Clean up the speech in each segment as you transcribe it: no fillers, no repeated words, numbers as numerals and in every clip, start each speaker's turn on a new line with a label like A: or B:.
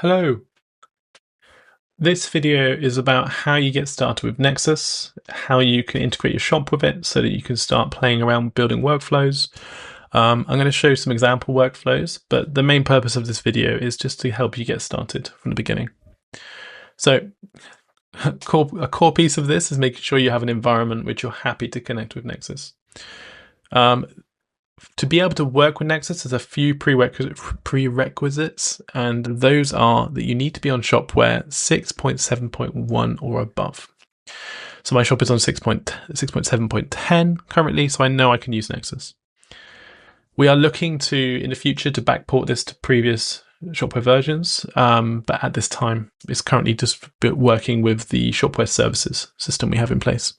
A: Hello. This video is about how you get started with Nexus, how you can integrate your shop with it so that you can start playing around with building workflows. I'm going to show some example workflows, but the main purpose of this video is just to help you get started from the beginning. So a core piece of this is making sure you have an environment which you're happy to connect with Nexus. To be able to work with Nexus, there's a few prerequisites, and those are that you need to be on Shopware 6.7.1 or above. So my shop is on 6.7.10 currently, so I know I can use Nexus. We are looking to, in the future, to backport this to previous Shopware versions, but at this time, it's currently just working with the Shopware services system we have in place.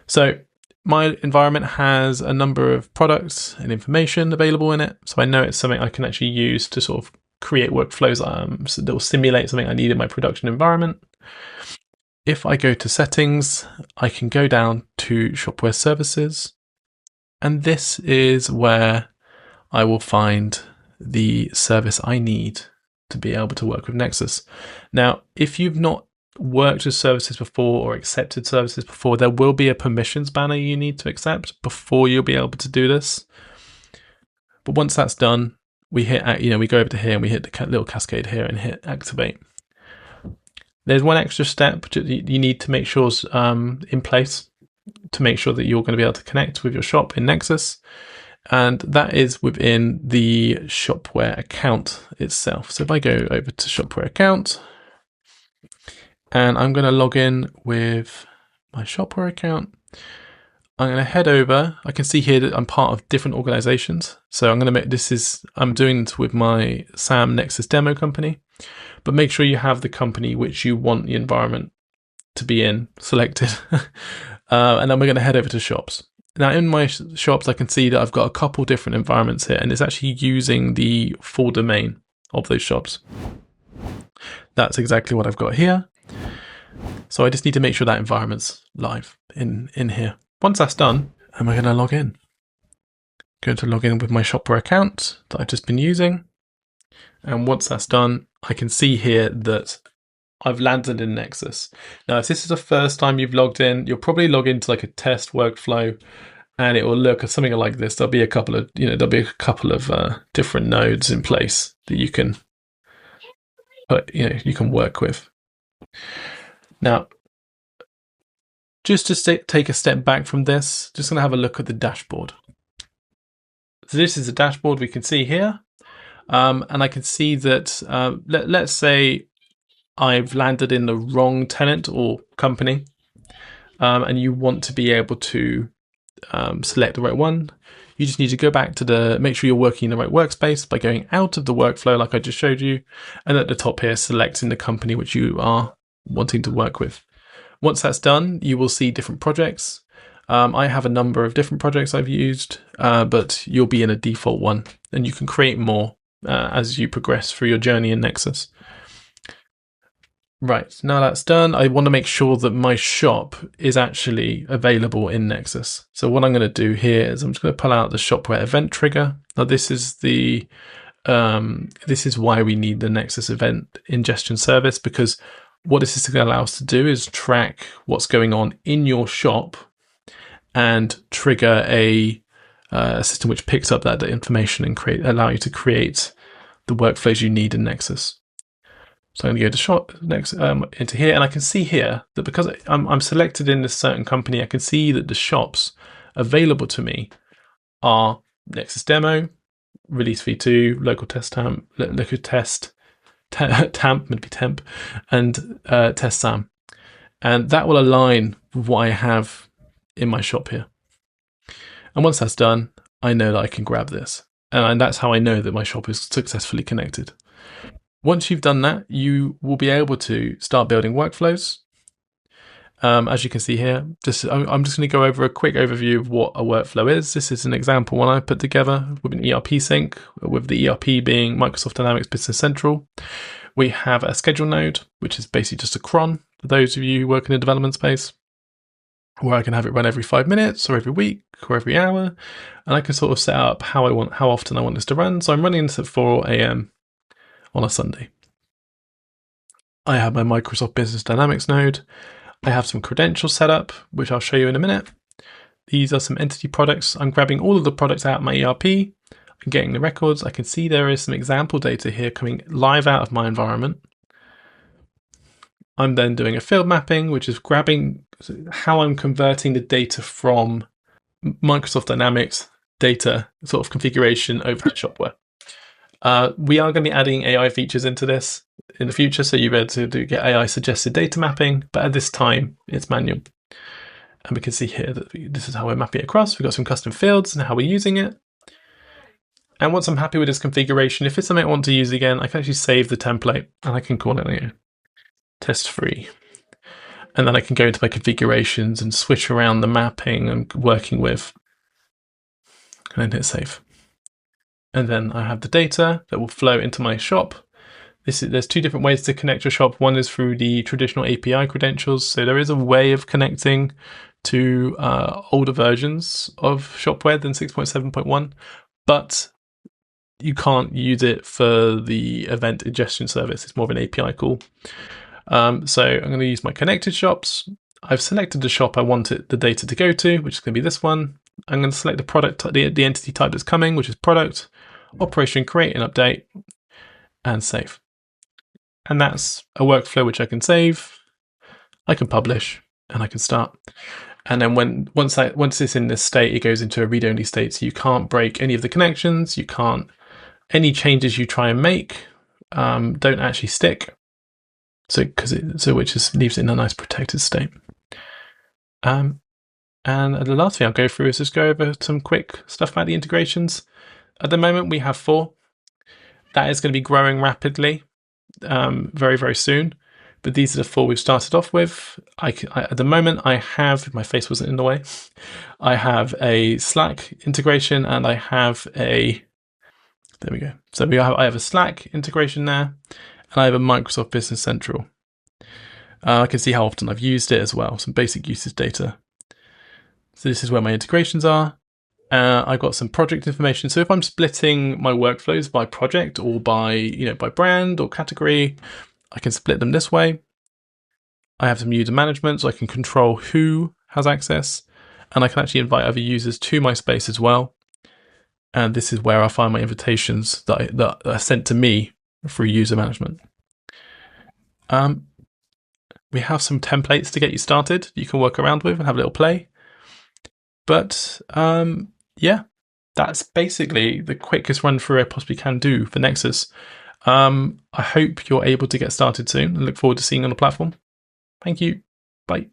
A: So my environment has a number of products and information available in it, so I know it's something I can actually use to sort of create workflows so that will simulate something I need in my production environment. If I go to settings, I can go down to Shopware services, and this is where I will find the service I need to be able to work with Nexus. Now, if you've not worked with services before or accepted services before, there will be a permissions banner you need to accept before you'll be able to do this. But once that's done, we hit, we go over to here and we hit the little cascade here and hit activate. There's one extra step you need to make sure is in place to make sure that you're going to be able to connect with your shop in Nexus, and that is within the Shopware account itself. So if I go over to Shopware account, and I'm going to log in with my Shopware account. I'm going to head over. I can see here that I'm part of different organizations. So I'm going to I'm doing this with my SAM Nexus demo company, but make sure you have the company which you want the environment to be in selected. And then we're going to head over to shops. Now in my shops, I can see that I've got a couple different environments here, and it's actually using the full domain of those shops. That's exactly what I've got here. So I just need to make sure that environment's live in here. Once that's done, we're going to log in. Going to log in with my Shopware account that I've just been using. And once that's done, I can see here that I've landed in Nexus. Now, if this is the first time you've logged in, you'll probably log into like a test workflow, and it will look at something like this. There'll be a couple of, different nodes in place that you can work with. Now, just to take a step back from this, just going to have a look at the dashboard. So this is the dashboard we can see here. And I can see that, let's say I've landed in the wrong tenant or company, and you want to be able to select the right one. You just need to go back to make sure you're working in the right workspace by going out of the workflow like I just showed you. And at the top here, selecting the company which you are wanting to work with. Once that's done, you will see different projects. I have a number of different projects I've used, but you'll be in a default one, and you can create more as you progress through your journey in Nexus. Right, now that's done, I want to make sure that my shop is actually available in Nexus. So what I'm going to do here is I'm just going to pull out the Shopware event trigger. Now this is why we need the Nexus event ingestion service, because what this is going to allow us to do is track what's going on in your shop and trigger a system which picks up that information and allow you to create the workflows you need in Nexus. So I'm going to go to shop next into here, and I can see here that because I'm selected in this certain company, I can see that the shops available to me are Nexus Demo, Release V2, Local Test Temp, and Test SAM. And that will align with what I have in my shop here. And once that's done, I know that I can grab this. And that's how I know that my shop is successfully connected. Once you've done that, you will be able to start building workflows. As you can see here, I'm just going to go over a quick overview of what a workflow is. This is an example one I put together with an ERP sync, with the ERP being Microsoft Dynamics Business Central. We have a schedule node, which is basically just a cron for those of you who work in the development space, where I can have it run every 5 minutes or every week or every hour. And I can sort of set up how often I want this to run. So I'm running this at 4 a.m. on a Sunday. I have my Microsoft Business Dynamics node. I have some credentials set up, which I'll show you in a minute. These are some entity products. I'm grabbing all of the products out of my ERP. I'm getting the records. I can see there is some example data here coming live out of my environment. I'm then doing a field mapping, which is grabbing how I'm converting the data from Microsoft Dynamics data sort of configuration over to Shopware. We are going to be adding AI features into this in the future, so you'll be able to get AI suggested data mapping, but at this time it's manual. And we can see here that this is how we're mapping it across. We've got some custom fields and how we're using it. And once I'm happy with this configuration, if it's something I want to use again, I can actually save the template and I can call it test free. And then I can go into my configurations and switch around the mapping I'm working with. And then hit save. And then I have the data that will flow into my shop. There's two different ways to connect your shop. One is through the traditional API credentials. So there is a way of connecting to older versions of Shopware than 6.7.1, but you can't use it for the event ingestion service. It's more of an API call. So I'm going to use my connected shops. I've selected the shop I want the data to go to, which is going to be this one. I'm going to select the product, the entity type that's coming, which is product, operation, create and update, and save. And that's a workflow which I can save, I can publish, and I can start. And then once it's in this state, it goes into a read-only state. So you can't break any of the connections. You can't. Any changes you try and make don't actually stick. Which leaves it in a nice protected state. And the last thing I'll go through is just go over some quick stuff about the integrations. At the moment, we have 4. That is going to be growing rapidly, very, very soon. But these are the 4 we've started off with. At the moment, I have, if my face wasn't in the way, I have a Slack integration and I have there we go. So I have a Slack integration there and I have a Microsoft Business Central. I can see how often I've used it as well, some basic usage data. So this is where my integrations are. I've got some project information. So if I'm splitting my workflows by project or by brand or category, I can split them this way. I have some user management, so I can control who has access, and I can actually invite other users to my space as well. And this is where I find my invitations that are sent to me through user management. We have some templates to get you started you can work around with and have a little play. But yeah, that's basically the quickest run through I possibly can do for Nexus. I hope you're able to get started soon and look forward to seeing you on the platform. Thank you. Bye.